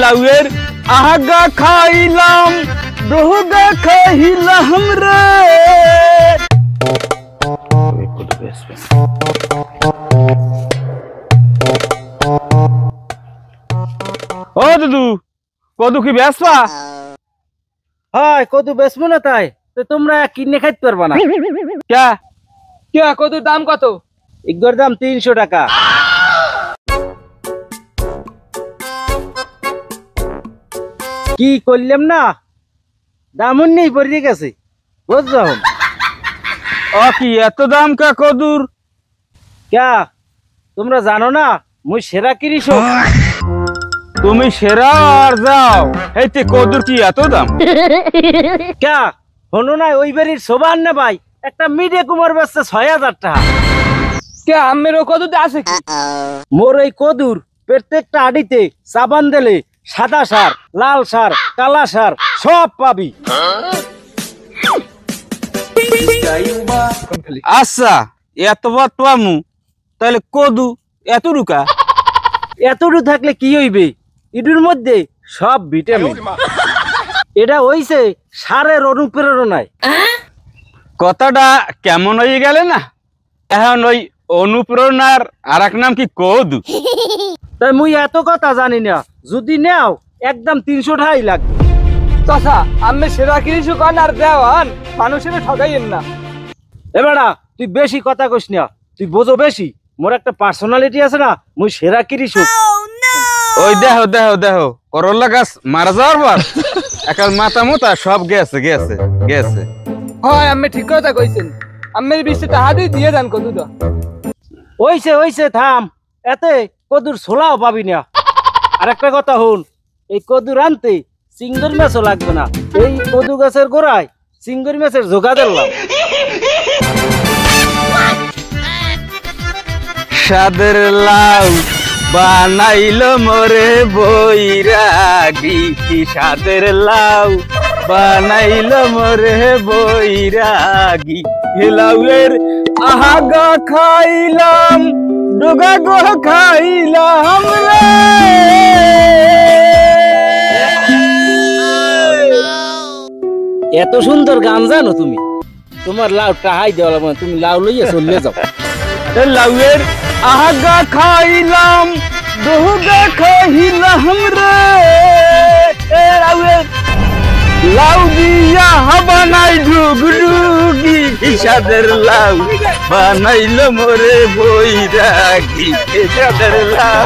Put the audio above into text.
লাউয়ের আগা খাইলাম ডোগা খাইলাম রে। ও দাদু কদু কি বেসবা? হয় কদু বেচবো না তাই তো তোমরা কিনে খাইতে পারবা না। ক্যা কে কদুর দাম কত? এগুলোর দাম 300 টাকা। কি করলাম না দাম নেই পড়ে গেছে বুঝছো। ও কি এত দাম কা কদুর? ক্যা তোমরা জানো না মুই সেরা কৃষক। তুমি সেরা আর যাও এইতে কদুর কি এত দাম? ক্যা হনো না ওই বাড়ির সোবান না ভাই একটা মিডিয়া কুমার বেচছে 6000 টাকা। কে আমেরও কদুতে আছে কি? মোর এই কদুর প্রত্যেকটা আড়িতে সাবান দিলে সাদা সার, লাল সার, কালা সার সব পাবি। আচ্ছা এতবার পামু তাহলে কদু এত রুকা? এতটু থাকলে কি হইবে? ইডুর মধ্যে সব ভিটামিন। এটা হইছে সারের অনুপ্রেরণায়। কথাটা কেমন হয়ে গেলে না? এখন ওই অনুপ্রেরণার আর এক নাম কি কদু? তাই মুই এত কথা জানি না, যদি নেও একদম 300 টাকাই লাগবে। চাচা আমি সেরা কৃষক আর দেওয়ান মানুষের ঠকাইয়েন না। এবারা তুই বেশি কথা কইস না, তুই বোঝো বেশি। মোর একটা পার্সোনালিটি আছে না, মুই সেরা কৃষক। ওই দেখো দেখো দেখো করলা গাছ মারা যাওয়ার পর একাল মাথা মোতা সব গেছে গেছে গেছে। হয় আমি ঠিক কথা কইছেন। আমের 20 টাকা দিয়ে দেন কদুটা। ওইছে ওইছে থাম, এতে কদুর ছোলাও পাবি না। আর একটা কথা হন, এই কদুর আনতে চিংড়ি মাছও লাগবে না। এই কদু গাছের গোড়ায় চিংড়ি মাছের জোগা দিলাম। সাদের লাউ বানাইলো মোরে বৈরাগী, সাদের লাউ বানাইলো মোরে বৈরাগী। লাউয়ের আহাগা খাইলাম ডোগা গো খাইলাম রে। এত সুন্দর গান জানো তুমি? তোমার লাউ টাহাই দেওয়া লাগবে না, তুমি লাউ লইয়া চলে যাও। লাউয়ের আহাগা খাইলাম ডোগা খাইলাম রে। লাউয়ের লাউ দিয়া বানাই ডুগডুগি, সাদের লাউ বানাইলো মোরে বৈরাগী, সাদের লাউ